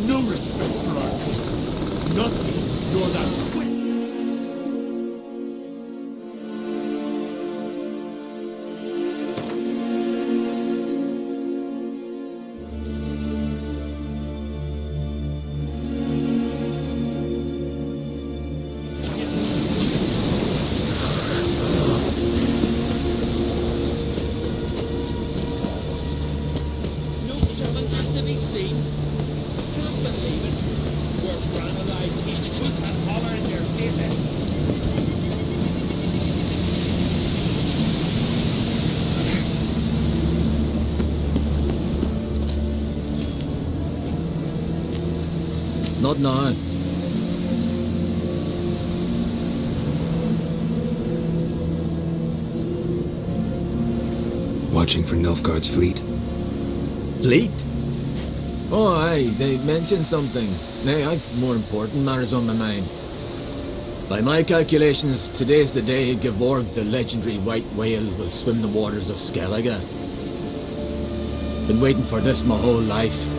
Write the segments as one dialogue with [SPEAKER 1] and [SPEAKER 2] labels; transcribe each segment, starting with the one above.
[SPEAKER 1] no respect for our customs. Not me, nor that twin.
[SPEAKER 2] Not now.
[SPEAKER 3] Watching for Nilfgaard's fleet.
[SPEAKER 2] Fleet? Oh, aye, they mentioned something. Nay, I've more important matters on my mind. By my calculations, today's the day Gevorg, the legendary white whale, will swim the waters of Skellige. Been waiting for this my whole life.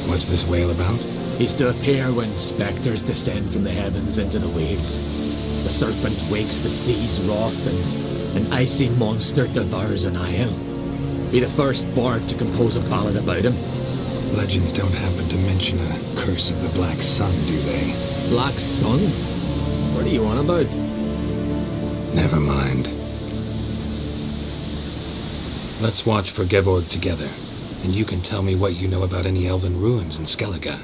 [SPEAKER 3] What's this whale about?
[SPEAKER 2] He's to appear when spectres descend from the heavens into the waves. The serpent wakes the sea's wrath, and an icy monster devours an isle. Be the first bard to compose a ballad about him.
[SPEAKER 3] Legends don't happen to mention a curse of the Black Sun, do they?
[SPEAKER 2] Black Sun? What are you on about?
[SPEAKER 3] Never mind. Let's watch for Gevorg together, and you can tell me what you know about any elven ruins in Skellige.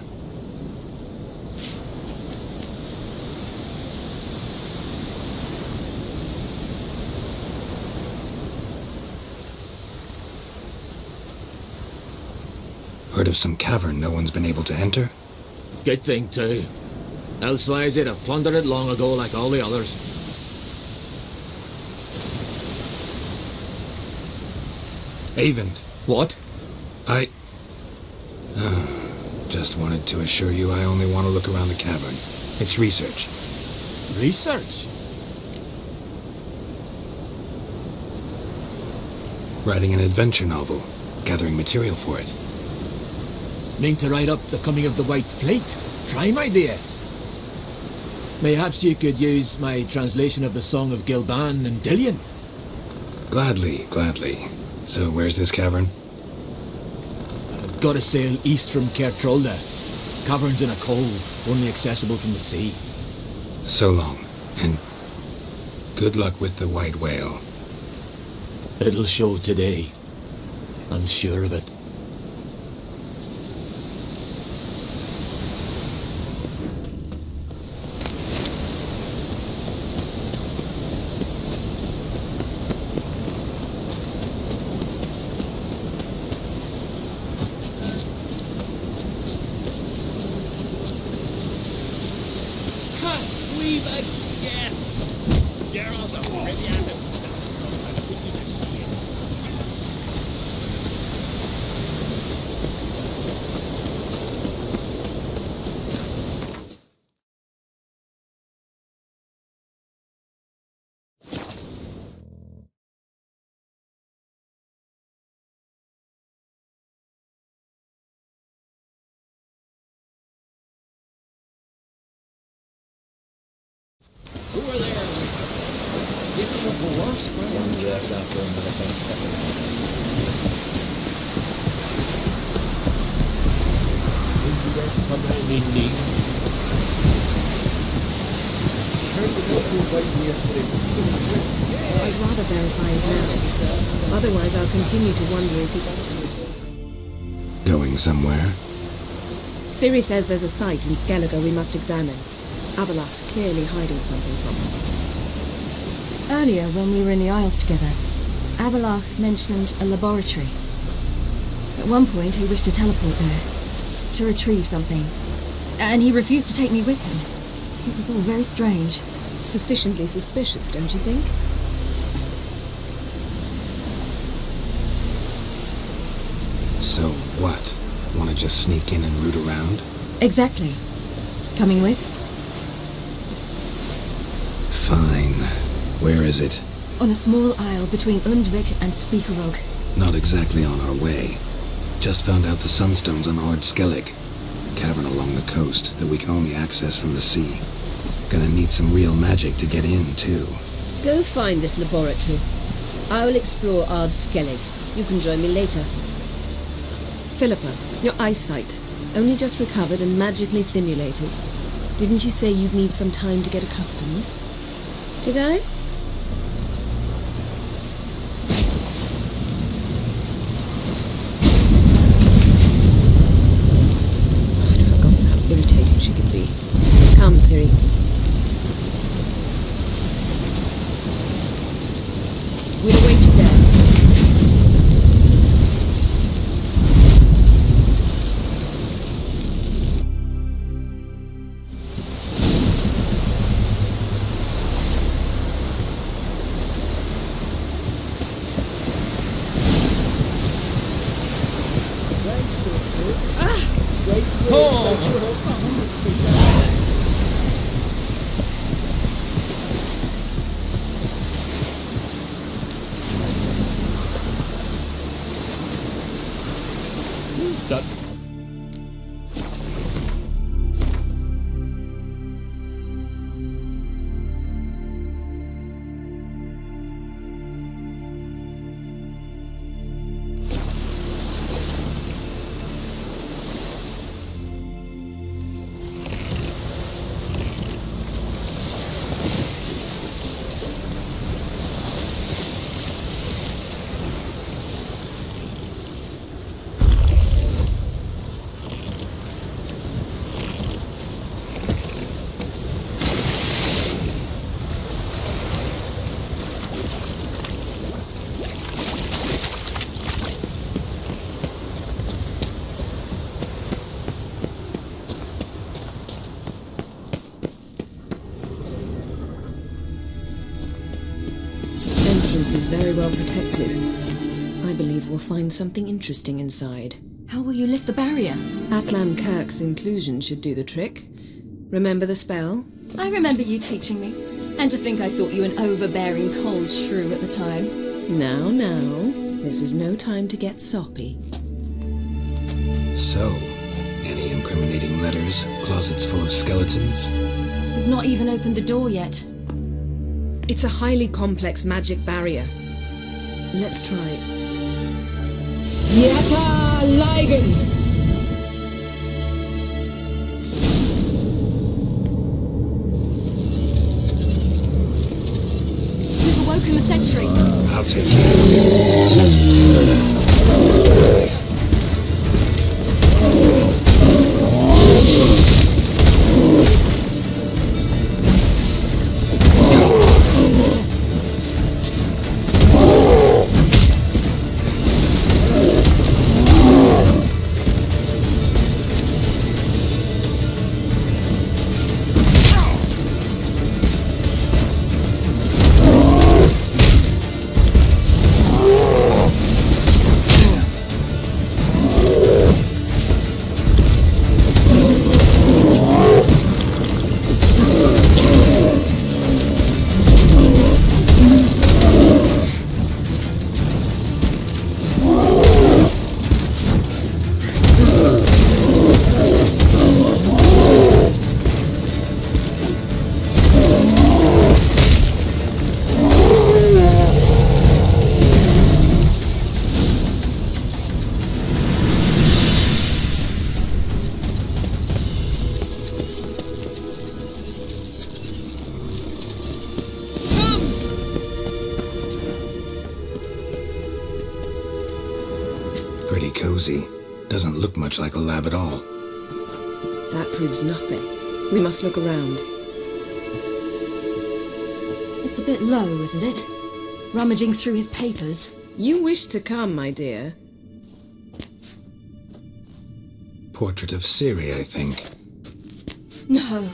[SPEAKER 3] Heard of some cavern no one's been able to enter?
[SPEAKER 2] Good thing, too. Elsewise, they'd have plundered it long ago like all the others.
[SPEAKER 3] Eyvind.
[SPEAKER 2] What?
[SPEAKER 3] Just wanted to assure you I only want to look around the cavern. It's research.
[SPEAKER 2] Research?
[SPEAKER 3] Writing an adventure novel. Gathering material for it.
[SPEAKER 2] Mean to write up the coming of the White Fleet? Prime idea. Mayhaps you could use my translation of the Song of Gilban and Dillion.
[SPEAKER 3] Gladly, gladly. So where's this cavern?
[SPEAKER 2] Gotta sail east from Kertrolda. Cavern's in a cove, only accessible from the sea.
[SPEAKER 3] So long, and good luck with the white whale.
[SPEAKER 2] It'll show today. I'm sure of it.
[SPEAKER 1] We've a guest! Geralt of Rivia himself. Who are there? Give me the force.
[SPEAKER 2] One left after another.
[SPEAKER 4] I'd rather verify it now. Otherwise, I'll continue to wonder if he...
[SPEAKER 3] Going somewhere?
[SPEAKER 4] Ciri says there's a site in Skellige we must examine. Avalok's clearly hiding something from us.
[SPEAKER 5] Earlier, when we were in the Isles together, Avalok mentioned a laboratory. At one point, he wished to teleport there, to retrieve something, and he refused to take me with him. It was all very strange.
[SPEAKER 4] Sufficiently suspicious, don't you think?
[SPEAKER 3] So what? Want to just sneak in and root around?
[SPEAKER 5] Exactly. Coming with?
[SPEAKER 3] Fine. Where is it?
[SPEAKER 5] On a small isle between Undvik and Speakerog.
[SPEAKER 3] Not exactly on our way. Just found out the sunstones on Ard Skellig. Cavern along the coast that we can only access from the sea. Gonna need some real magic to get in, too.
[SPEAKER 6] Go find this laboratory. I'll explore Ard Skellig. You can join me later.
[SPEAKER 4] Philippa, your eyesight. Only just recovered and magically simulated. Didn't you say you'd need some time to get accustomed?
[SPEAKER 6] Did I?
[SPEAKER 4] I'd forgotten how irritating she can be. Come, Ciri. We'll await you there. Is very well protected. I believe we'll find something interesting inside.
[SPEAKER 5] How will you lift the barrier?
[SPEAKER 4] Atlan Kirk's inclusion should do the trick. Remember the spell?
[SPEAKER 5] I remember you teaching me. And to think I thought you an overbearing cold shrew at the time.
[SPEAKER 4] Now, this is no time to get soppy.
[SPEAKER 3] So, any incriminating letters? Closets full of skeletons?
[SPEAKER 5] We've not even opened the door yet.
[SPEAKER 4] It's a highly complex magic barrier. Let's try it.
[SPEAKER 6] Yata Ligen!
[SPEAKER 5] We've awoken the sentry.
[SPEAKER 3] I'll take it. Pretty cozy. Doesn't look much like a lab at all.
[SPEAKER 4] That proves nothing. We must look around.
[SPEAKER 5] It's a bit low, isn't it? Rummaging through his papers.
[SPEAKER 4] You wish to come, my dear.
[SPEAKER 3] Portrait of Ciri, I think.
[SPEAKER 5] No,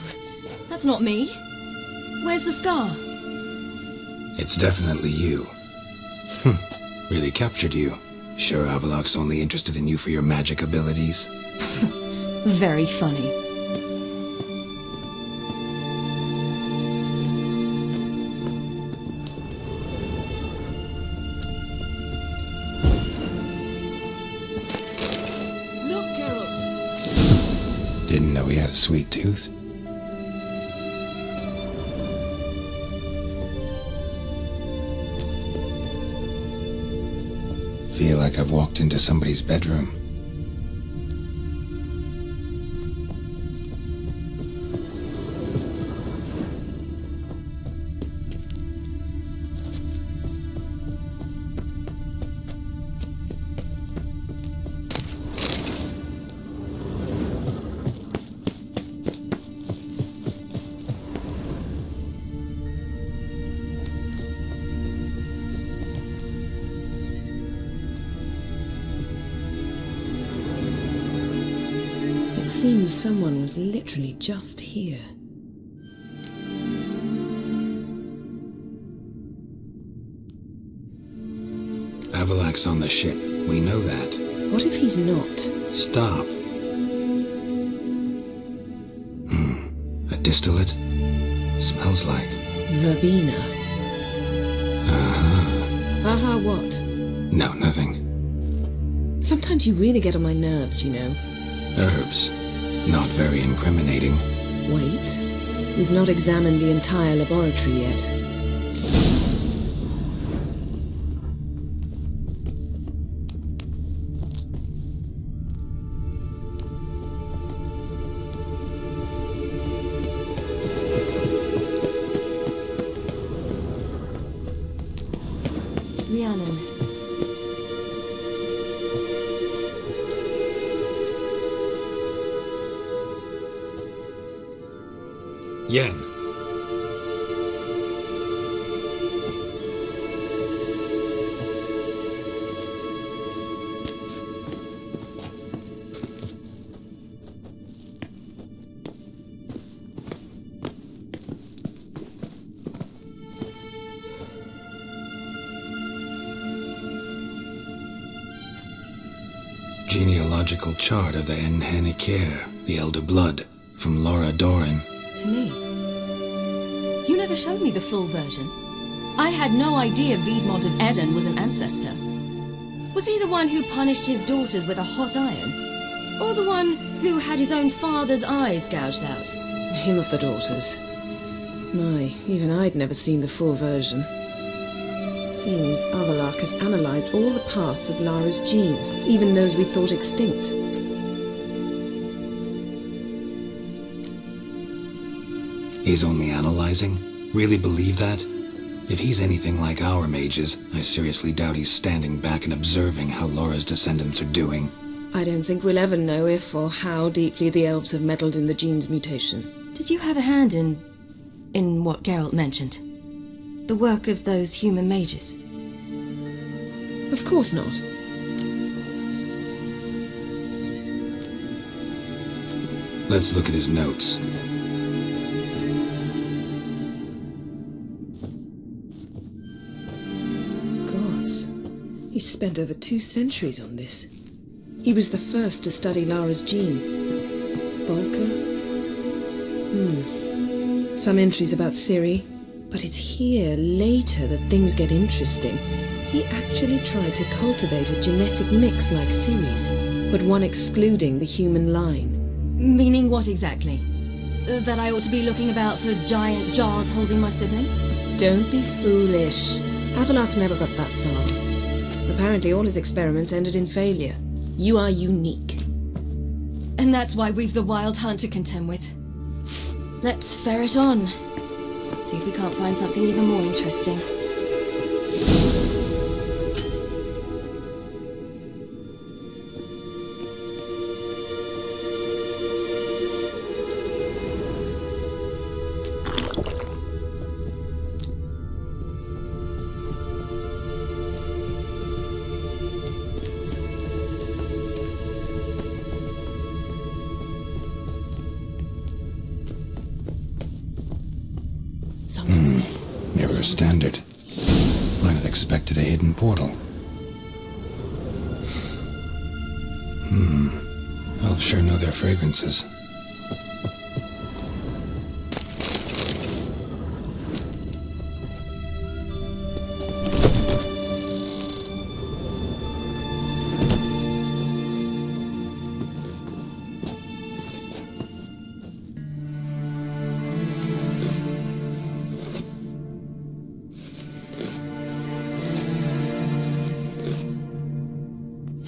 [SPEAKER 5] that's not me. Where's the scar?
[SPEAKER 3] It's definitely you. Really captured you. Sure Avaloch's only interested in you for your magic abilities?
[SPEAKER 5] Very funny.
[SPEAKER 3] know he had a sweet tooth. Feel like I've walked into somebody's bedroom.
[SPEAKER 4] It seems someone was literally just here.
[SPEAKER 3] Avalak's on the ship. We know that.
[SPEAKER 4] What if he's not?
[SPEAKER 3] Stop. A distillate? Smells like...
[SPEAKER 4] Verbena. Aha, what?
[SPEAKER 3] No, nothing.
[SPEAKER 4] Sometimes you really get on my nerves, you know.
[SPEAKER 3] Herbs. Not very incriminating.
[SPEAKER 4] Wait. We've not examined the entire laboratory yet.
[SPEAKER 5] Rhiannon.
[SPEAKER 3] Yen. Genealogical chart of the Enhanikir, the Elder Blood, from Laura Doran.
[SPEAKER 5] To me. You never showed me the full version. I had no idea Viedmont of Eden was an ancestor. Was he the one who punished his daughters with a hot iron? Or the one who had his own father's eyes gouged out?
[SPEAKER 4] Him of the daughters. My, even I'd never seen the full version. Seems Avalak has analysed all the parts of Lara's gene, even those we thought extinct.
[SPEAKER 3] He's only analyzing? Really believe that? If he's anything like our mages, I seriously doubt he's standing back and observing how Laura's descendants are doing.
[SPEAKER 4] I don't think we'll ever know if or how deeply the elves have meddled in the gene's mutation.
[SPEAKER 5] Did you have a hand in what Geralt mentioned? The work of those human mages?
[SPEAKER 4] Of course not.
[SPEAKER 3] Let's look at his notes.
[SPEAKER 4] Gods, he spent over 2 centuries on this. He was the first to study Lara's gene. Volker? Some entries about Ciri. But it's here, later, that things get interesting. He actually tried to cultivate a genetic mix like Ciri's, but one excluding the human line.
[SPEAKER 5] Meaning what exactly? That I ought to be looking about for giant jars holding my siblings?
[SPEAKER 4] Don't be foolish. Avalak never got that far. Apparently all his experiments ended in failure. You are unique.
[SPEAKER 5] And that's why we've the Wild Hunt to contend with. Let's ferret on. See if we can't find something even more interesting.
[SPEAKER 4] Someone's there.
[SPEAKER 3] Never a standard. Might have expected a hidden portal. Elves sure know their fragrances.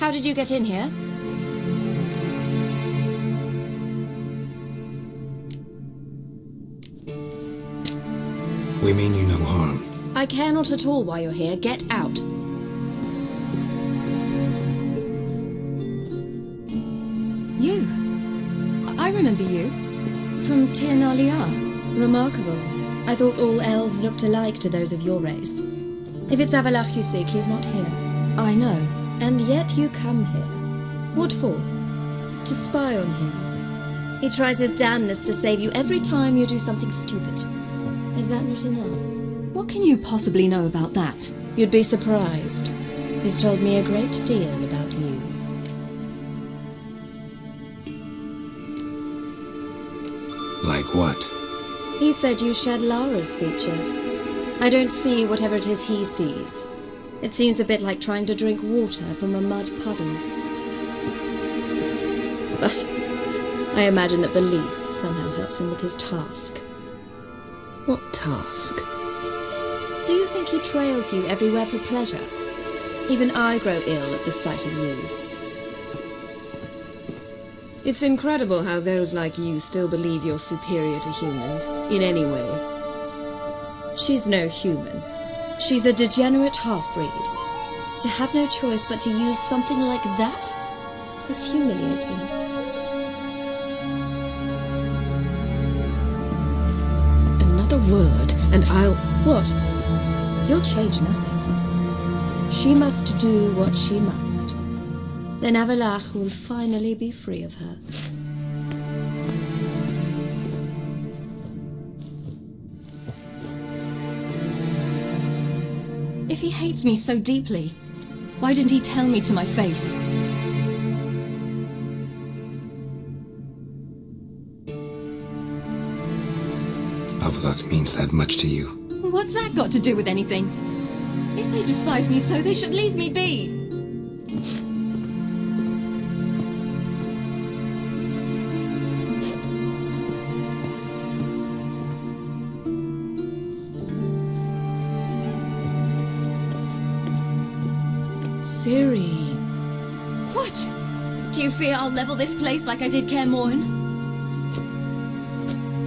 [SPEAKER 5] How did you get in here?
[SPEAKER 3] We mean you no harm.
[SPEAKER 5] I care not at all why you're here. Get out. You. I remember you. From Tirnalia.
[SPEAKER 6] Remarkable. I thought all elves looked alike to those of your race. If it's Avalach you seek, he's not here.
[SPEAKER 5] I know.
[SPEAKER 6] And yet you come here. What for? To spy on him. He tries his damnedest to save you every time you do something stupid. Is that not enough?
[SPEAKER 5] What can you possibly know about that?
[SPEAKER 6] You'd be surprised. He's told me a great deal about you.
[SPEAKER 3] Like what?
[SPEAKER 6] He said you shared Lara's features. I don't see whatever it is he sees. It seems a bit like trying to drink water from a mud puddle. But I imagine that belief somehow helps him with his task.
[SPEAKER 4] What task?
[SPEAKER 6] Do you think he trails you everywhere for pleasure? Even I grow ill at the sight of you.
[SPEAKER 4] It's incredible how those like you still believe you're superior to humans, in any way.
[SPEAKER 6] She's no human. She's a degenerate half-breed. To have no choice but to use something like that? It's humiliating.
[SPEAKER 4] Another word, and I'll...
[SPEAKER 6] What? You'll change nothing. She must do what she must. Then Avalach will finally be free of her.
[SPEAKER 5] If he hates me so deeply, why didn't he tell me to my face?
[SPEAKER 3] Avalach means that much to you.
[SPEAKER 5] What's that got to do with anything? If they despise me so, they should leave me be.
[SPEAKER 4] Ciri.
[SPEAKER 5] What? Do you fear I'll level this place like I did Kaer Morhen?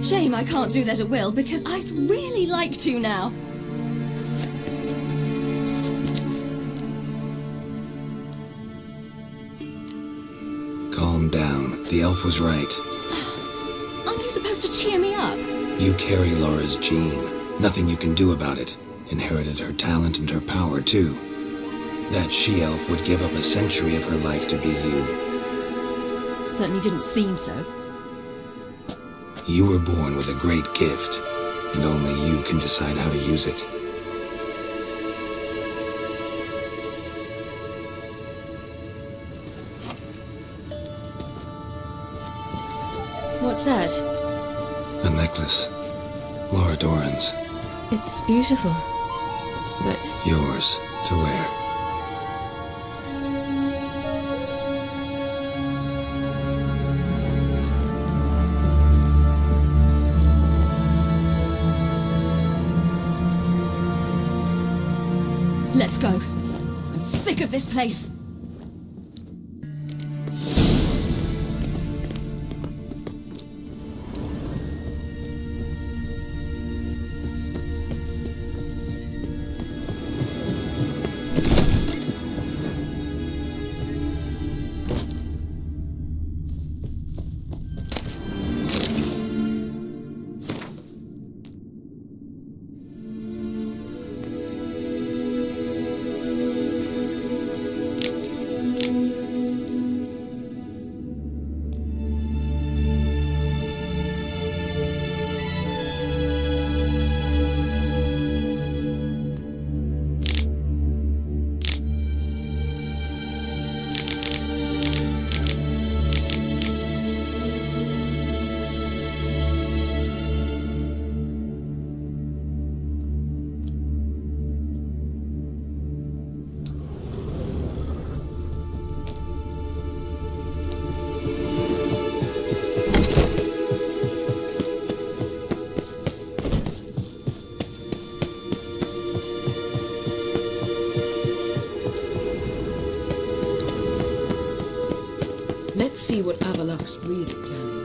[SPEAKER 5] Shame I can't do that at will, because I'd really like to now.
[SPEAKER 3] Calm down. The elf was right.
[SPEAKER 5] Aren't you supposed to cheer me up?
[SPEAKER 3] You carry Laura's gene. Nothing you can do about it. Inherited her talent and her power, too. That she-elf would give up a century of her life to be you.
[SPEAKER 5] Certainly didn't seem so.
[SPEAKER 3] You were born with a great gift, and only you can decide how to use it.
[SPEAKER 5] What's that?
[SPEAKER 3] A necklace. Laura Doran's.
[SPEAKER 5] It's beautiful, but...
[SPEAKER 3] Yours to wear.
[SPEAKER 5] Let's go. I'm sick of this place.
[SPEAKER 4] Let's see what Avalok's really planning.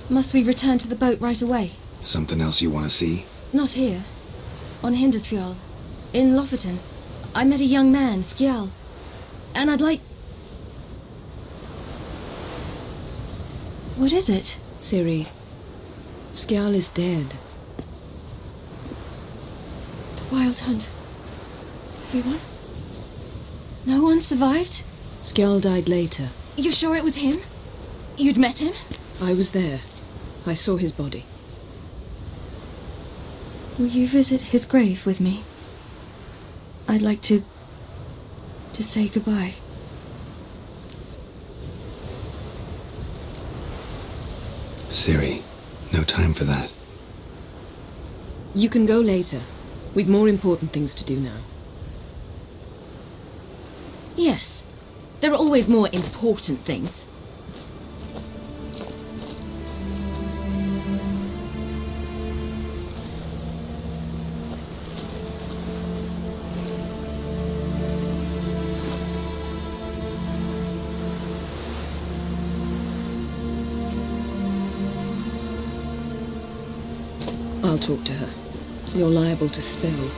[SPEAKER 5] Must we return to the boat right away?
[SPEAKER 3] Something else you want to see?
[SPEAKER 5] Not here. On Hindisfjall. In Lofoten. I met a young man, Skjal. And I'd like... What is it?
[SPEAKER 4] Ciri, Skjal is dead.
[SPEAKER 5] The Wild Hunt. Everyone? No one survived?
[SPEAKER 4] Skjal died later.
[SPEAKER 5] You sure it was him? You'd met him?
[SPEAKER 4] I was there. I saw his body.
[SPEAKER 5] Will you visit his grave with me? I'd like to say goodbye.
[SPEAKER 3] Ciri, no time for that.
[SPEAKER 4] You can go later. We've more important things to do now.
[SPEAKER 5] Yes. There are always more important things.
[SPEAKER 4] I'll talk to her. You're liable to spill.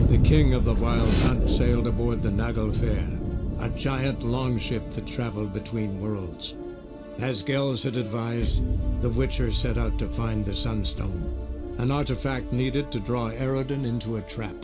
[SPEAKER 7] The king of the Wild Hunt sailed aboard the Naglfar, a giant longship that traveled between worlds. As Gels had advised, the Witcher set out to find the Sunstone, an artifact needed to draw Eredin into a trap.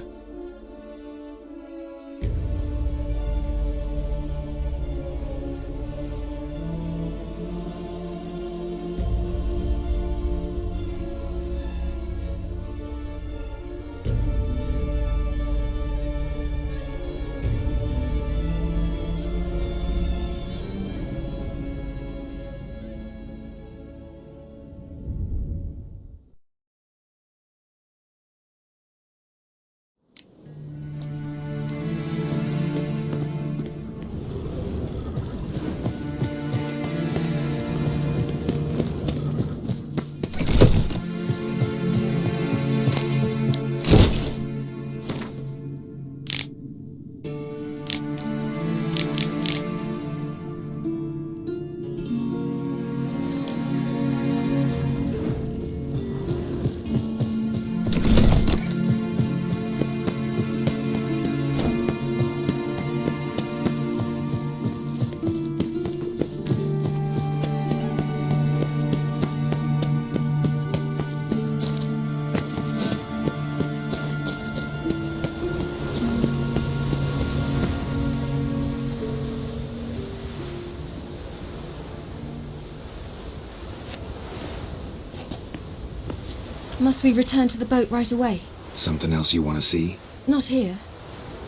[SPEAKER 5] Must we return to the boat right away?
[SPEAKER 3] Something else you want to see?
[SPEAKER 5] Not here.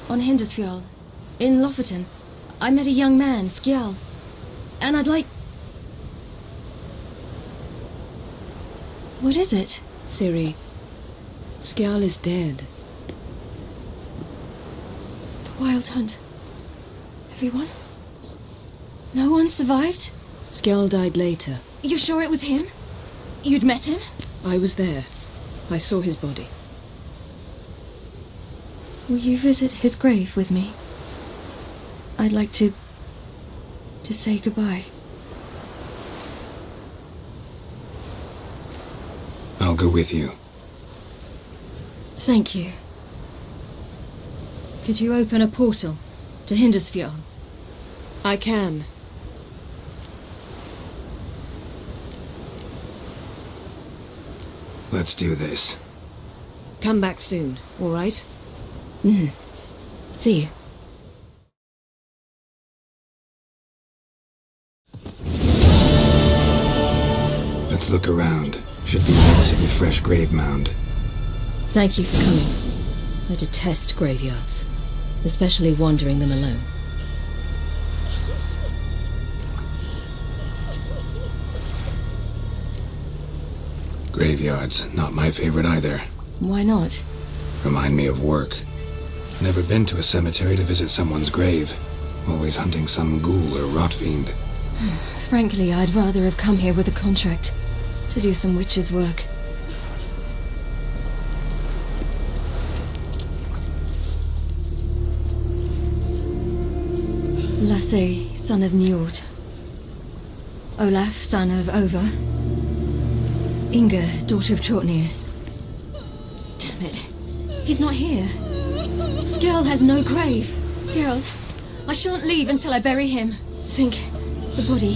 [SPEAKER 5] On Hindisfjall. In Lofoten. I met a young man, Skjal. And I'd like... What is it?
[SPEAKER 4] Ciri, Skjal is dead.
[SPEAKER 5] The Wild Hunt. Everyone? No one survived?
[SPEAKER 4] Skjal died later.
[SPEAKER 5] You sure it was him? You'd met him?
[SPEAKER 4] I was there. I saw his body.
[SPEAKER 5] Will you visit his grave with me? I'd like to to say goodbye.
[SPEAKER 3] I'll go with you.
[SPEAKER 5] Thank you. Could you open a portal to Hindersfjord?
[SPEAKER 4] I can.
[SPEAKER 3] Let's do this.
[SPEAKER 4] Come back soon, all right?
[SPEAKER 5] See you.
[SPEAKER 3] Let's look around. Should be a relatively fresh grave mound.
[SPEAKER 5] Thank you for coming. I detest graveyards, especially wandering them alone.
[SPEAKER 3] Graveyards, not my favorite either.
[SPEAKER 5] Why not?
[SPEAKER 3] Remind me of work. Never been to a cemetery to visit someone's grave. Always hunting some ghoul or rot fiend.
[SPEAKER 5] Frankly, I'd rather have come here with a contract to do some witch's work. Lasse, son of Njord. Olaf, son of Over. Inga, daughter of Trotnir. Damn it. He's not here. Skjall has no grave. Geralt, I shan't leave until I bury him. Think, the body.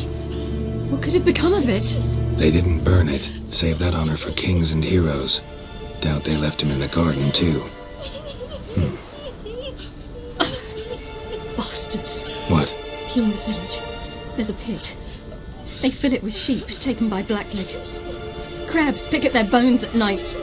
[SPEAKER 5] What could have become of it?
[SPEAKER 3] They didn't burn it. Save that honor for kings and heroes. Doubt they left him in the garden, too.
[SPEAKER 5] Bastards.
[SPEAKER 3] What?
[SPEAKER 5] Beyond the village, there's a pit. They fill it with sheep taken by Blackleg. Crabs pick at their bones at night.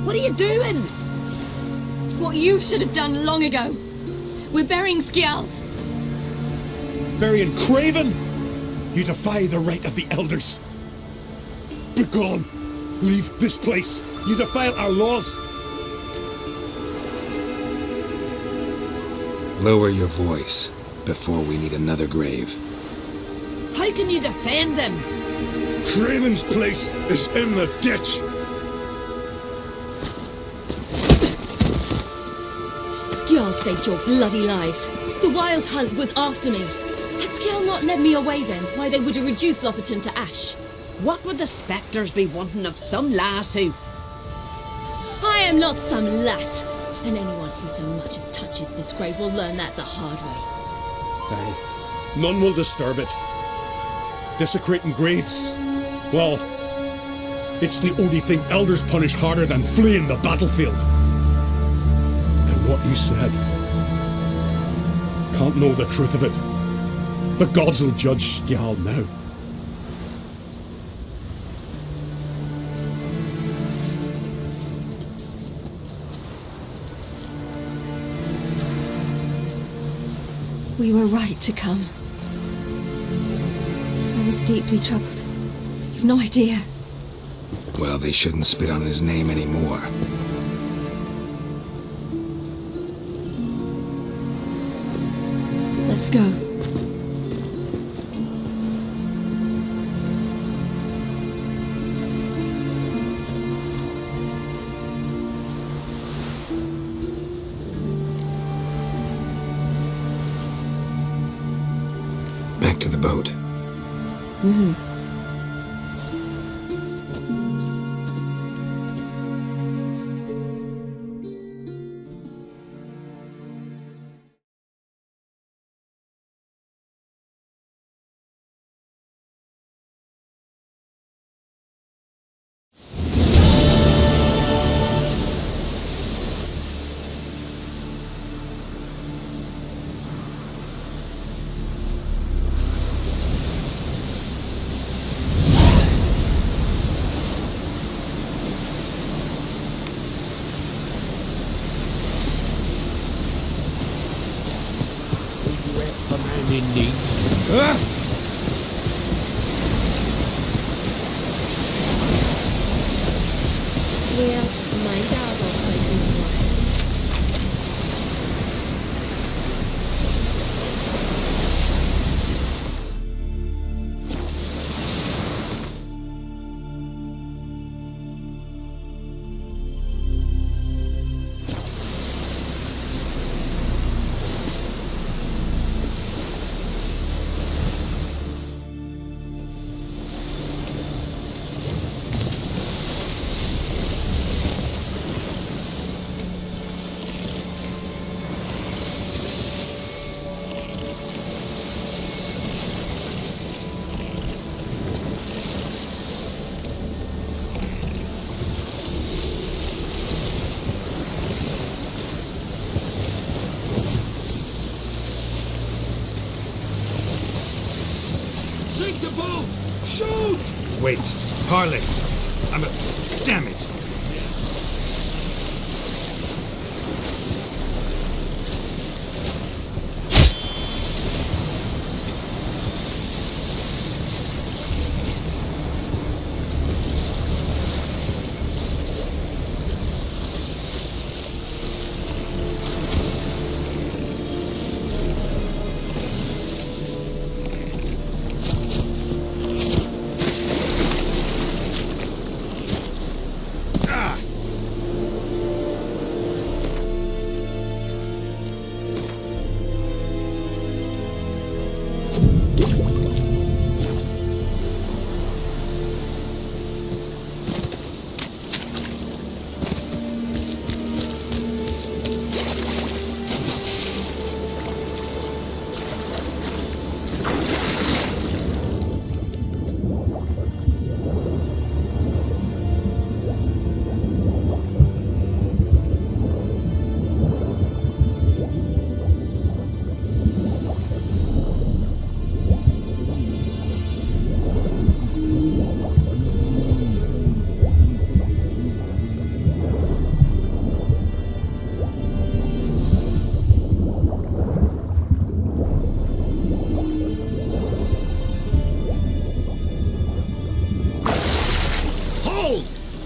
[SPEAKER 4] What are you doing?
[SPEAKER 5] What you should have done long ago. We're burying Skjall.
[SPEAKER 8] Burying Craven? You defy the right of the elders. Begone! Leave this place! You defile our laws!
[SPEAKER 3] Lower your voice before we need another grave.
[SPEAKER 4] How can you defend him?
[SPEAKER 8] Craven's place is in the ditch!
[SPEAKER 5] Skjall saved your bloody lives. The Wild Hunt was after me. Had Skjall not led me away then, why they would have reduced Lofoten to ash.
[SPEAKER 4] What would the spectres be wanting of some lass who...
[SPEAKER 5] I am not some lass, and anyone who so much as touches this grave will learn that the hard way.
[SPEAKER 8] Aye. None will disturb it. Desecrating graves, well, it's the only thing elders punish harder than fleeing the battlefield. And what you said, can't know the truth of it. The gods will judge Skjall now.
[SPEAKER 5] We were right to come. I was deeply troubled. You've no idea.
[SPEAKER 3] Well, they shouldn't spit on his name anymore.
[SPEAKER 5] Let's go.
[SPEAKER 3] Back to the boat.
[SPEAKER 5] Mm-hmm.
[SPEAKER 1] neat.
[SPEAKER 6] Well, my guys are fighting.
[SPEAKER 1] Sink the boat! Shoot!
[SPEAKER 9] Wait, Harley. Damn it.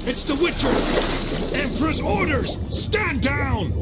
[SPEAKER 8] It's the Witcher! Emperor's orders! Stand down!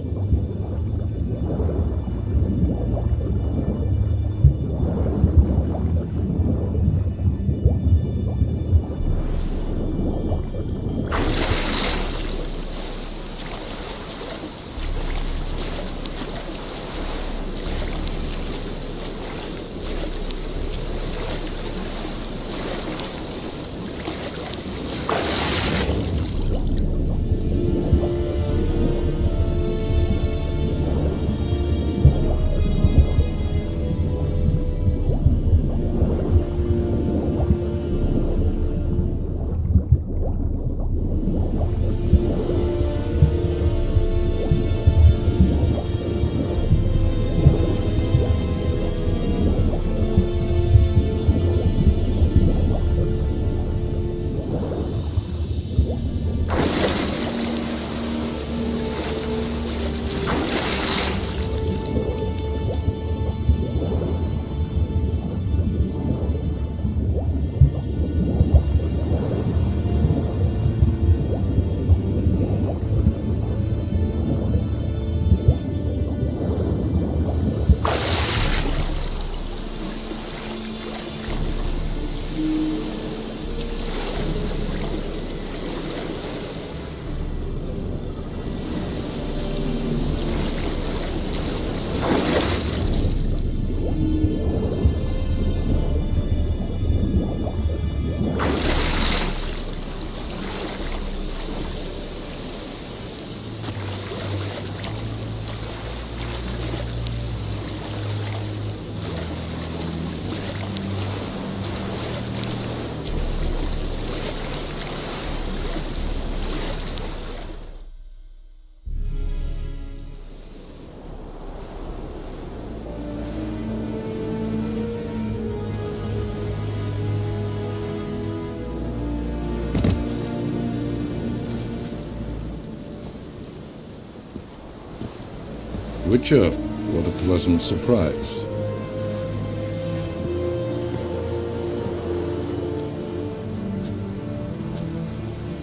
[SPEAKER 10] Witcher, what a pleasant surprise.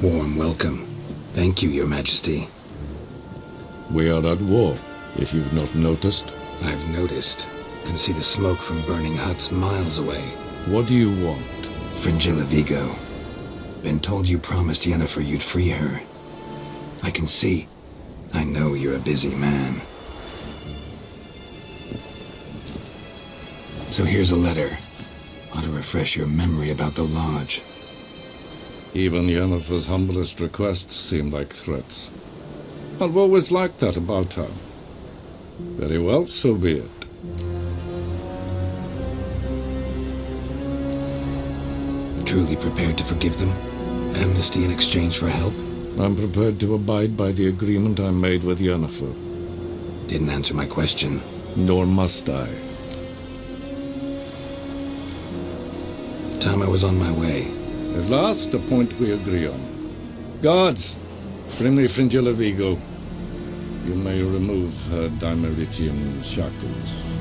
[SPEAKER 3] Warm welcome. Thank you, Your Majesty.
[SPEAKER 10] We are at war, if you've not noticed.
[SPEAKER 3] I've noticed. Can see the smoke from burning huts miles away.
[SPEAKER 10] What do you want?
[SPEAKER 3] Fringilla Vigo. Been told you promised Yennefer you'd free her. I can see. I know you're a busy man. So here's a letter. Ought to refresh your memory about the Lodge.
[SPEAKER 10] Even Yennefer's humblest requests seem like threats. I've always liked that about her. Very well, so be it.
[SPEAKER 3] Truly prepared to forgive them? Amnesty in exchange for help?
[SPEAKER 10] I'm prepared to abide by the agreement I made with Yennefer.
[SPEAKER 3] Didn't answer my question.
[SPEAKER 10] Nor must I.
[SPEAKER 3] Time I was on my way.
[SPEAKER 10] At last, a point we agree on. Guards, bring me Fringilla Vigo. You may remove her Dimeritian shackles.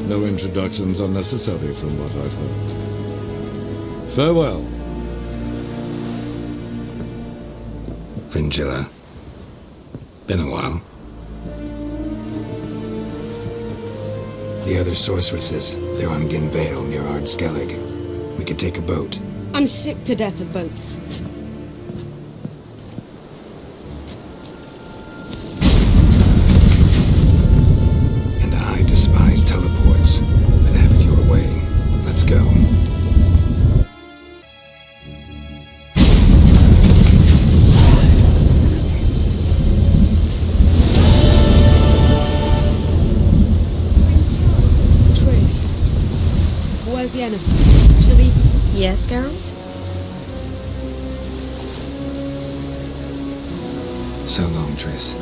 [SPEAKER 10] No introductions are necessary from what I've heard. Farewell.
[SPEAKER 3] Fringilla. Been a while. The other sorceresses, they're on Ginvale near Ardskellig. We could take a boat.
[SPEAKER 11] I'm sick to death of boats.
[SPEAKER 3] And I despise teleports. But have it your way. Let's go.
[SPEAKER 11] Where's Yennefer?
[SPEAKER 6] Should we... Yes, Geralt?
[SPEAKER 3] So long, Triss.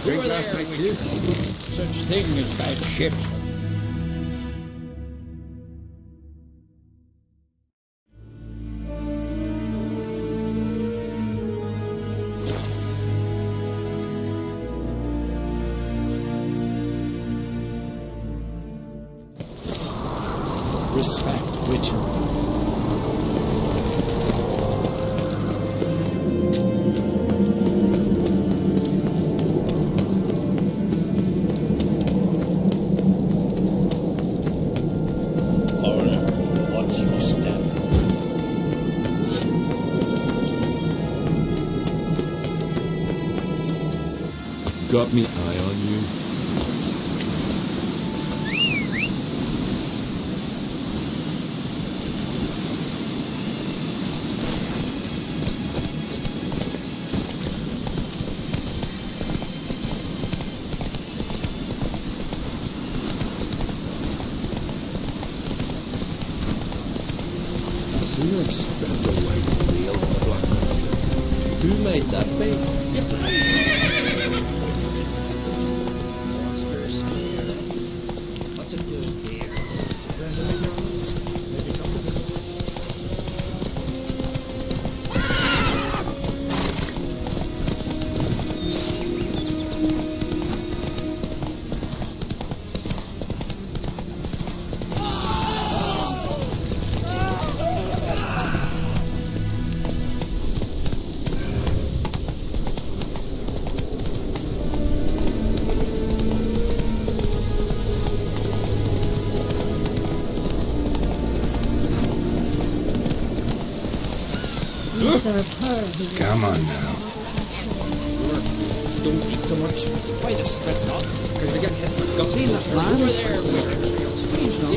[SPEAKER 1] Drink last night too. Such thing as bad ships.
[SPEAKER 9] Respect, Witcher.
[SPEAKER 10] Got me eye on you?
[SPEAKER 2] Sooner expect a white whale than a black one. Who made that baby?
[SPEAKER 1] What's it doing here? It's a friend of yours. Maybe come to visit.
[SPEAKER 3] Come on now.
[SPEAKER 1] Don't eat so much. Why the spit not? Because we get hit with guts. Seen that land? Over there, strange now.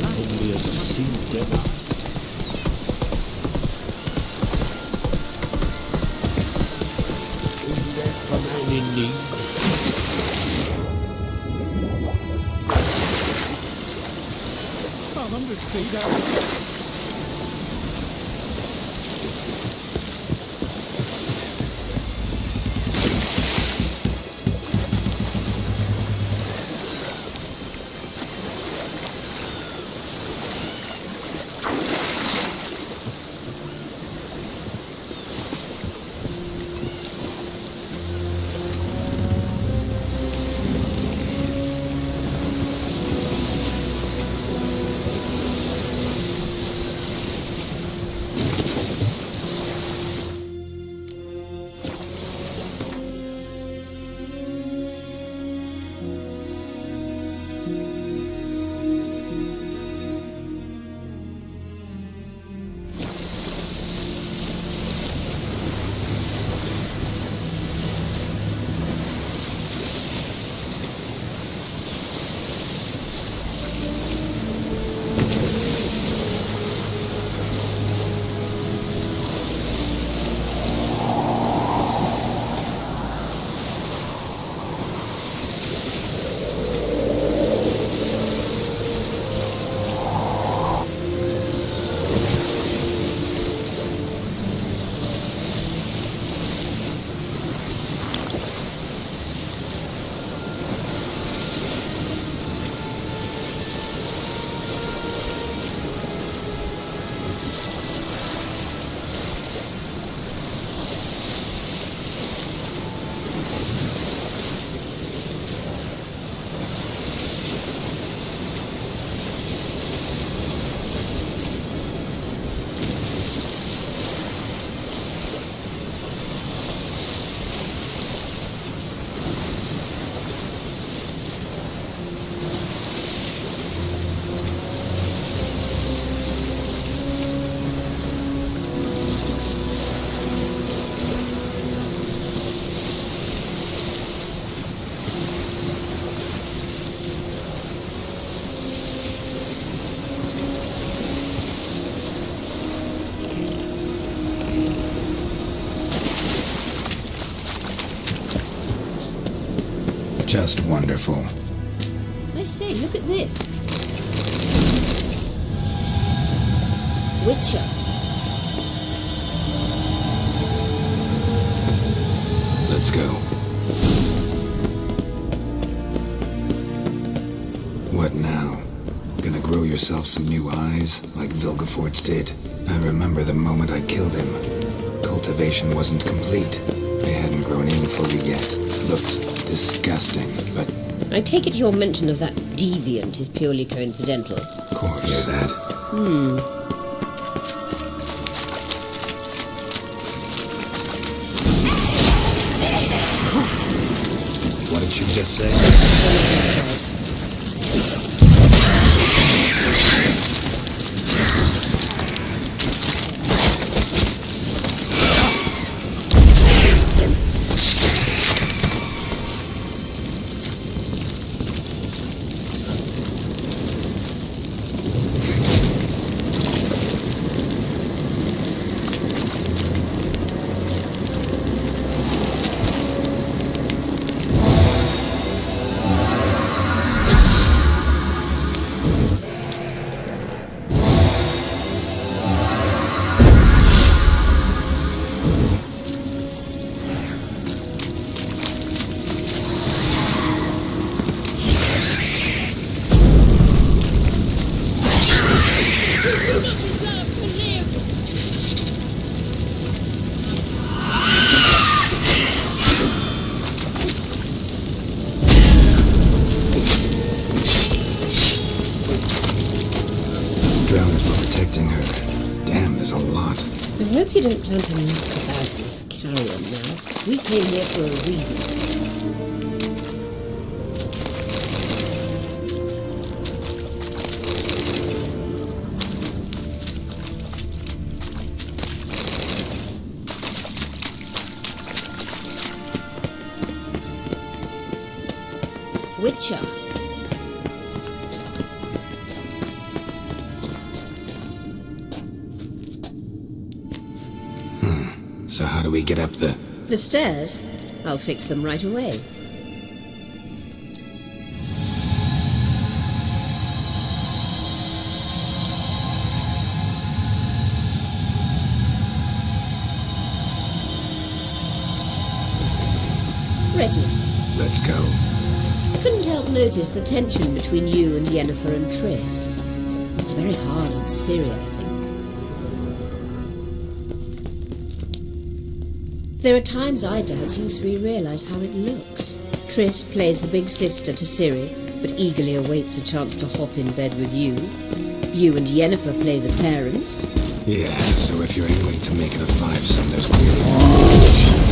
[SPEAKER 9] Only as a sea devil.
[SPEAKER 1] Isn't there a man in need?
[SPEAKER 2] not under sea there.
[SPEAKER 3] Just wonderful.
[SPEAKER 11] I say, look at this. Witcher.
[SPEAKER 3] Let's go. What now? Gonna grow yourself some new eyes, like Vilgefortz did? I remember the moment I killed him. Cultivation wasn't complete. They hadn't grown in fully yet. Looked disgusting, but...
[SPEAKER 11] I take it your mention of that deviant is purely coincidental.
[SPEAKER 3] Of course. Hear that? What did she just say?
[SPEAKER 11] I hope you don't plan to knock about in this carrion now. We came here for a reason. Witcher.
[SPEAKER 3] So how do we get up the...
[SPEAKER 11] The stairs? I'll fix them right away.
[SPEAKER 3] let's go.
[SPEAKER 11] Couldn't help notice the tension between you and Yennefer and Triss. It's very hard on Ciri, I think. There are times I doubt you three realize how it looks. Triss plays the big sister to Ciri, but eagerly awaits a chance to hop in bed with you. You and Yennefer play the parents.
[SPEAKER 3] Yeah, so if you're angling to make it a five-some, there's clearly...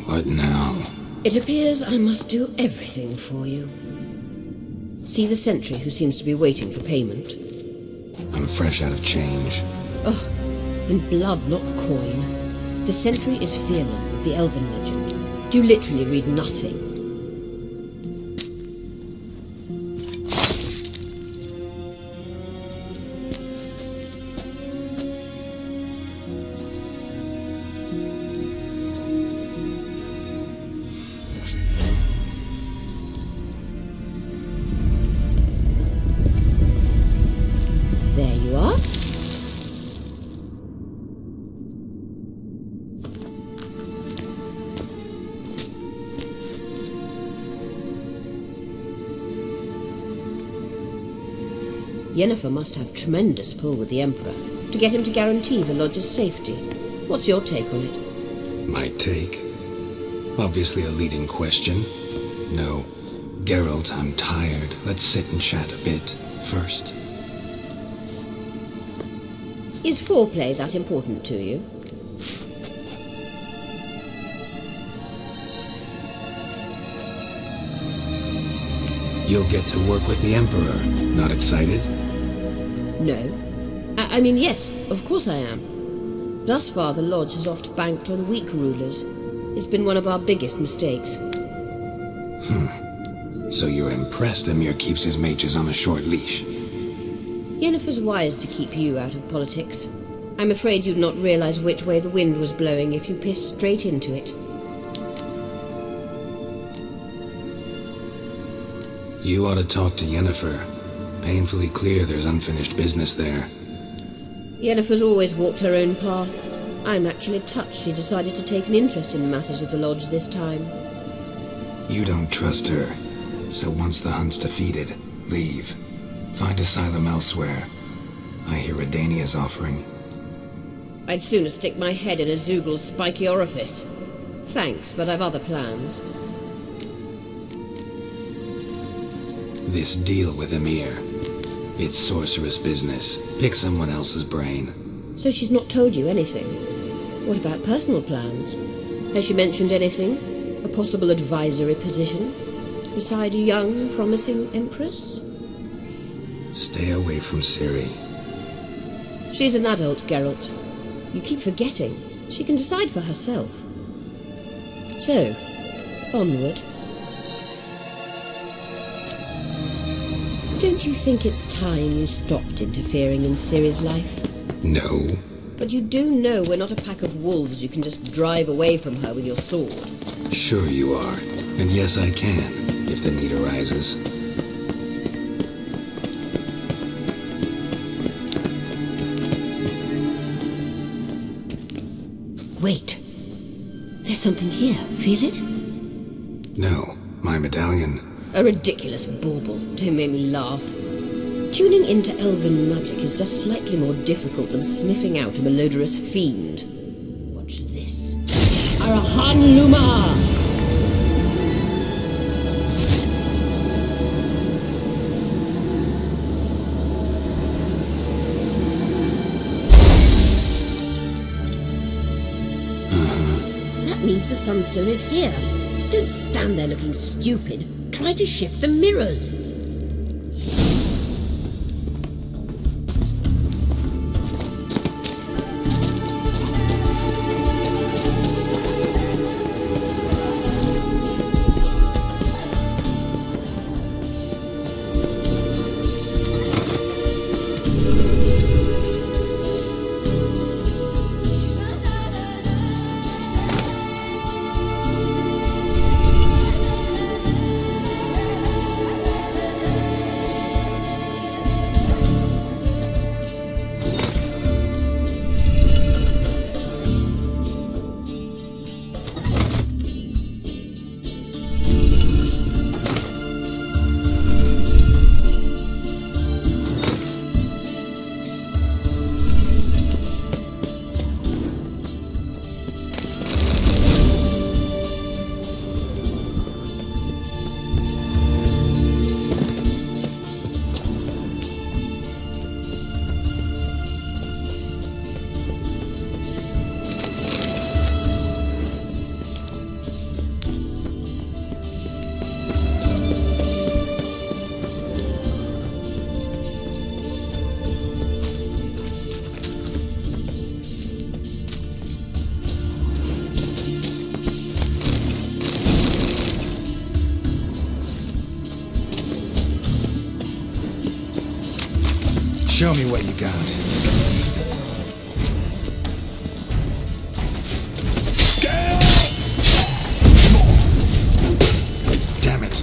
[SPEAKER 3] What now?
[SPEAKER 11] It appears I must do everything for you. See the sentry who seems to be waiting for payment?
[SPEAKER 3] I'm fresh out of change.
[SPEAKER 11] Oh, in blood, not coin. The sentry is Firlin of the Elven legend. Do you literally read nothing? There you are. Yennefer must have tremendous pull with the Emperor to get him to guarantee the Lodge's safety. What's your take on it?
[SPEAKER 3] My take? Obviously a leading question. No. Geralt, I'm tired. Let's sit and chat a bit first.
[SPEAKER 11] Is foreplay that important to you?
[SPEAKER 3] You'll get to work with the Emperor. Not excited?
[SPEAKER 11] No. I mean, yes, of course I am. Thus far, the Lodge has oft banked on weak rulers. It's been one of our biggest mistakes.
[SPEAKER 3] So you're impressed Emir keeps his mages on a short leash?
[SPEAKER 11] Yennefer's wise to keep you out of politics. I'm afraid you'd not realize which way the wind was blowing if you pissed straight into it.
[SPEAKER 3] You ought to talk to Yennefer. Painfully clear there's unfinished business there.
[SPEAKER 11] Yennefer's always walked her own path. I'm actually touched she decided to take an interest in matters of the Lodge this time.
[SPEAKER 3] You don't trust her. So once the hunt's defeated, leave. Find asylum elsewhere. I hear Redania's offering.
[SPEAKER 11] I'd sooner stick my head in a Zoogl's spiky orifice. Thanks, but I've other plans.
[SPEAKER 3] This deal with Emir. It's sorceress business. Pick someone else's brain.
[SPEAKER 11] So she's not told you anything? What about personal plans? Has she mentioned anything? A possible advisory position? Beside a young, promising empress?
[SPEAKER 3] Stay away from Ciri.
[SPEAKER 11] She's an adult, Geralt. You keep forgetting. She can decide for herself. So, onward. Don't you think it's time you stopped interfering in Ciri's life?
[SPEAKER 3] No.
[SPEAKER 11] But you do know we're not a pack of wolves you can just drive away from her with your sword.
[SPEAKER 3] Sure you are. And yes, I can, if the need arises.
[SPEAKER 11] Wait. There's something here. Feel it?
[SPEAKER 3] No. My medallion.
[SPEAKER 11] A ridiculous bauble. Don't make me laugh. Tuning into elven magic is just slightly more difficult than sniffing out a malodorous fiend. Watch this. Arahan Luma! sunstone is here. Don't stand there looking stupid. Try to shift the mirrors.
[SPEAKER 1] Show me what you got. Damn it.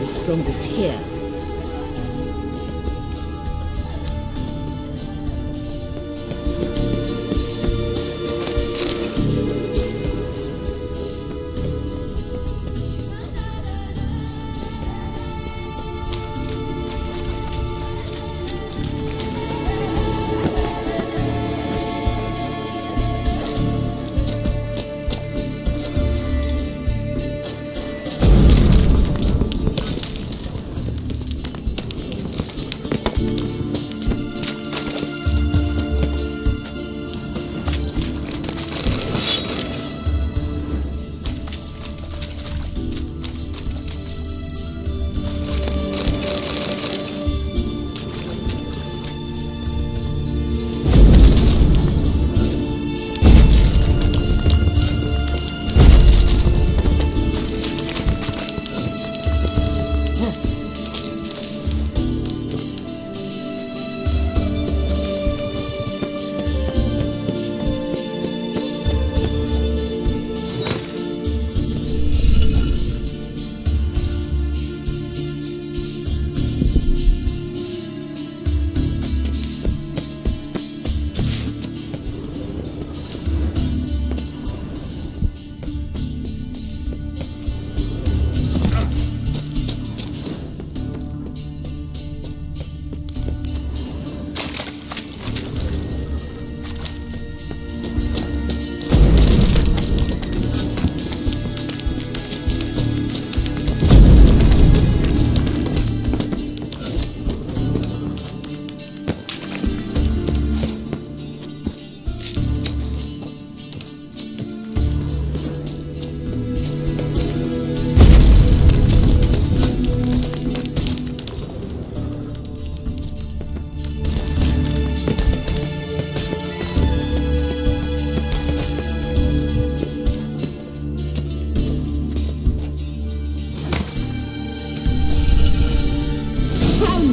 [SPEAKER 11] Strongest here.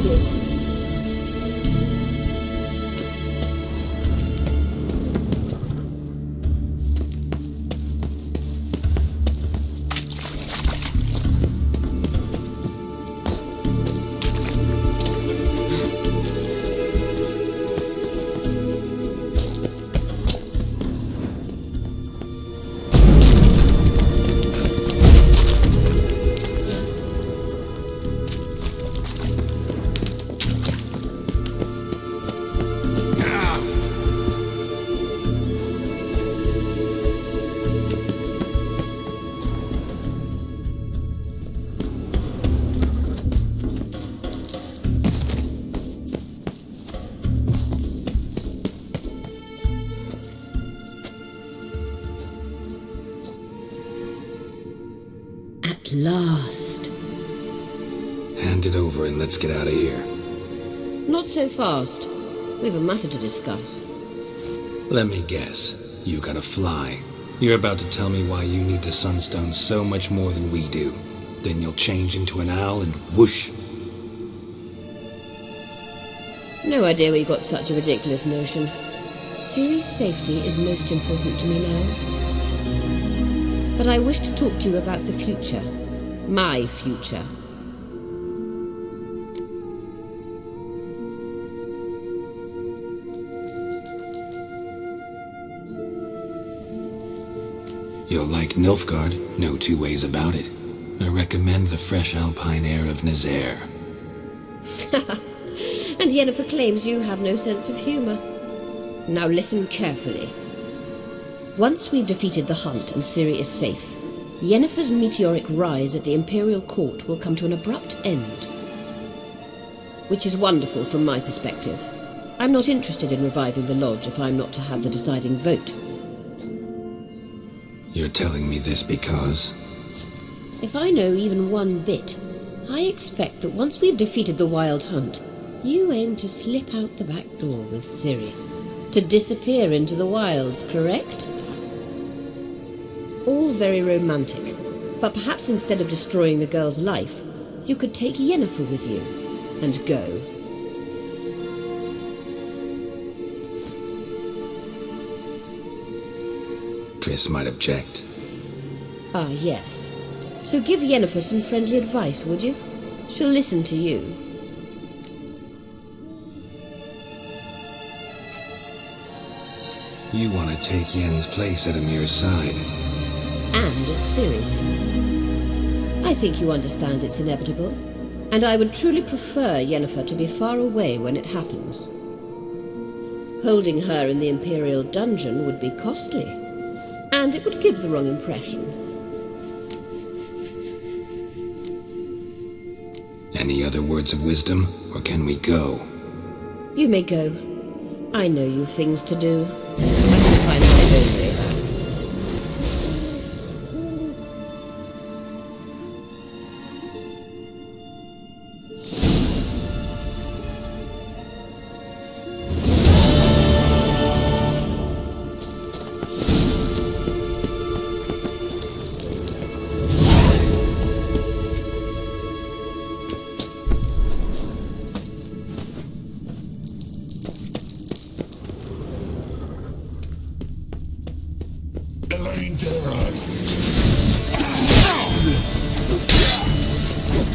[SPEAKER 6] need it.
[SPEAKER 11] Last.
[SPEAKER 3] Hand it over and let's get out of here.
[SPEAKER 11] Not so fast. We've a matter to discuss.
[SPEAKER 3] Let me guess. You gotta fly. You're about to tell me why you need the Sunstone so much more than we do. Then you'll change into an owl and whoosh.
[SPEAKER 11] No idea where you got such a ridiculous notion. Ciri's safety is most important to me now. But I wish to talk to you about the future. My future.
[SPEAKER 3] You'll like Nilfgaard, no two ways about it. I recommend the fresh alpine air of Nazaire.
[SPEAKER 11] And Yennefer claims you have no sense of humour. Now listen carefully. Once we've defeated the hunt and Ciri is safe, Yennefer's meteoric rise at the Imperial Court will come to an abrupt end. Which is wonderful from my perspective. I'm not interested in reviving the Lodge if I'm not to have the deciding vote.
[SPEAKER 3] You're telling me this because...
[SPEAKER 11] If I know even one bit, I expect that once we've defeated the Wild Hunt, you aim to slip out the back door with Ciri. To disappear into the wilds, correct? All very romantic, but perhaps instead of destroying the girl's life, you could take Yennefer with you, and go.
[SPEAKER 3] Triss might object.
[SPEAKER 11] Ah, yes. So give Yennefer some friendly advice, would you? She'll listen to you.
[SPEAKER 3] You want to take Yen's place at Amir's side.
[SPEAKER 11] And at Ciri's. I think you understand it's inevitable, and I would truly prefer Yennefer to be far away when it happens. Holding her in the Imperial dungeon would be costly, and it would give the wrong impression.
[SPEAKER 3] Any other words of wisdom, or can we go?
[SPEAKER 11] You may go. I know you've things to do. I can find my own way back.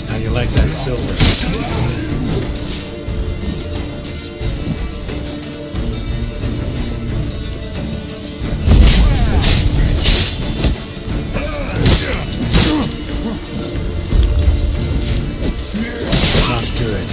[SPEAKER 9] How you like that silver? Not good.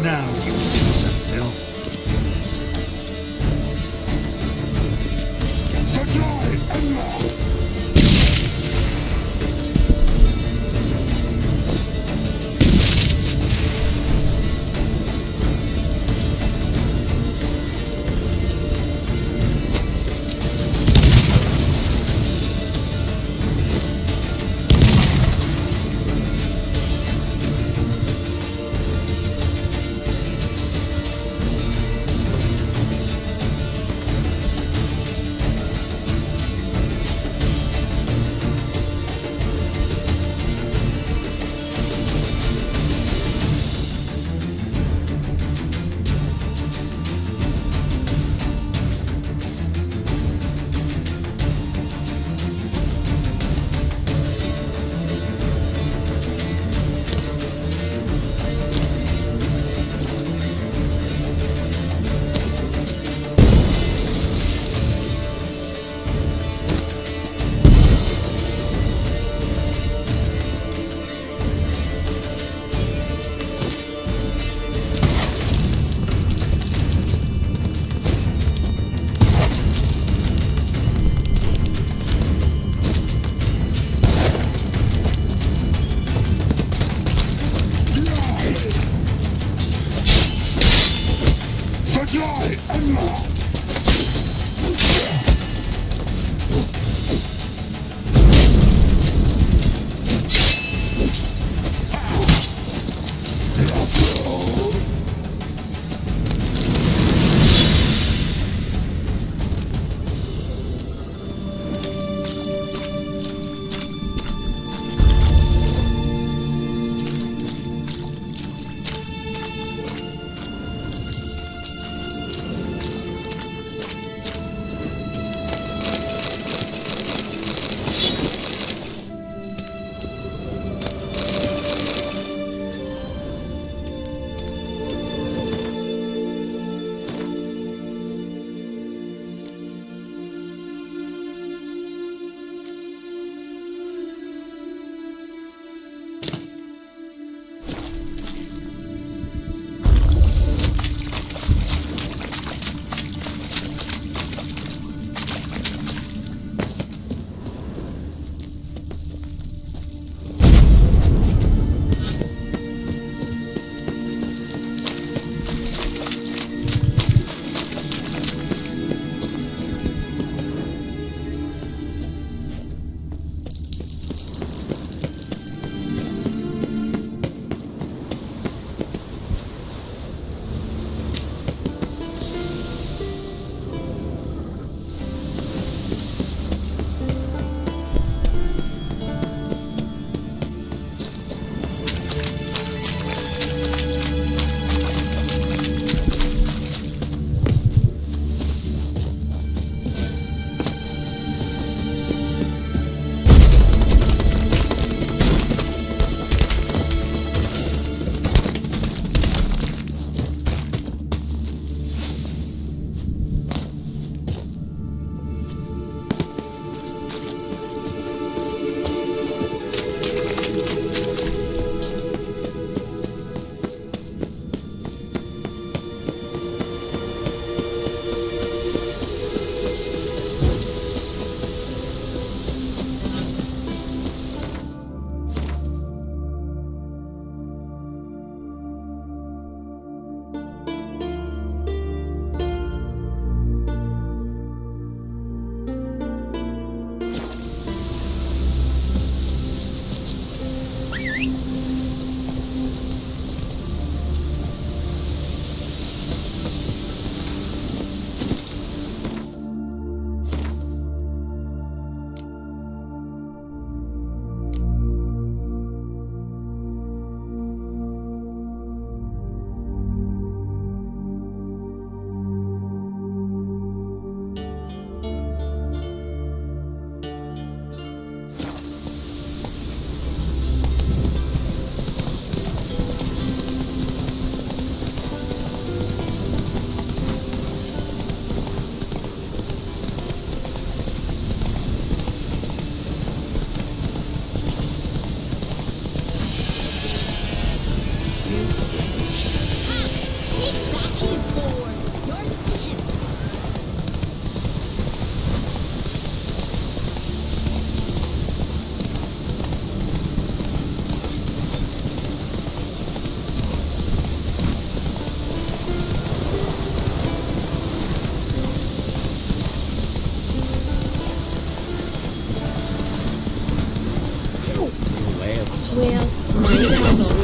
[SPEAKER 3] now, you piece of filth.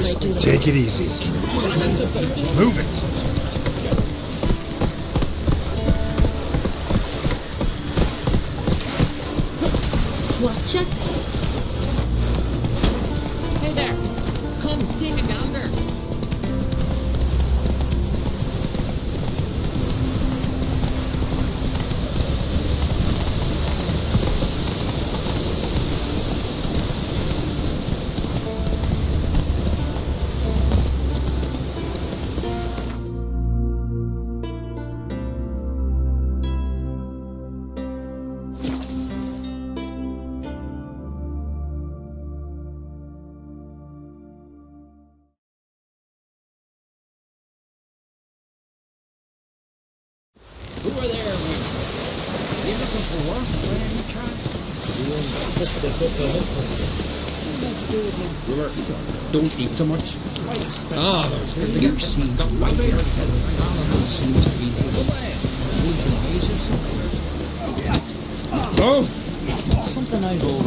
[SPEAKER 3] Take it easy. Move it.
[SPEAKER 6] Watch it.
[SPEAKER 1] Hey there! Come, take a gander! Who are there, women? You looking for work by any chance? Don't eat so much. Ah, those big seeds right there. All of those seeds feed through the land. We can raise somewhere.
[SPEAKER 8] Oh!
[SPEAKER 1] Something I hold.